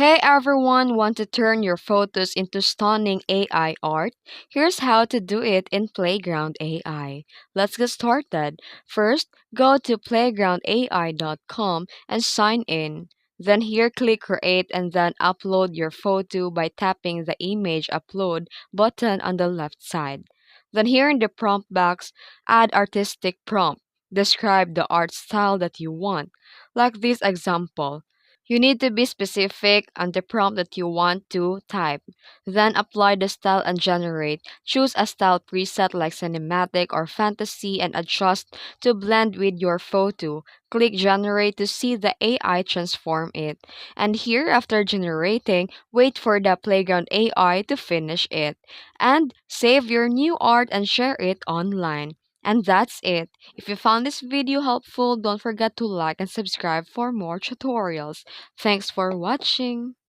Hey everyone, want to turn your photos into stunning AI art? Here's how to do it in Playground AI. Let's get started. First, go to playgroundai.com and sign in. Then here click create and then upload your photo by tapping the image upload button on the left side. Then here in the prompt box, add artistic prompt. Describe the art style that you want. Like this example. You need to be specific on the prompt that you want to type. Then apply the style and generate. Choose a style preset like cinematic or fantasy and adjust to blend with your photo. Click generate to see the AI transform it. And here, after generating, wait for the Playground AI to finish it. And save your new art and share it online. And that's it. If you found this video helpful, don't forget to like and subscribe for more tutorials. Thanks for watching.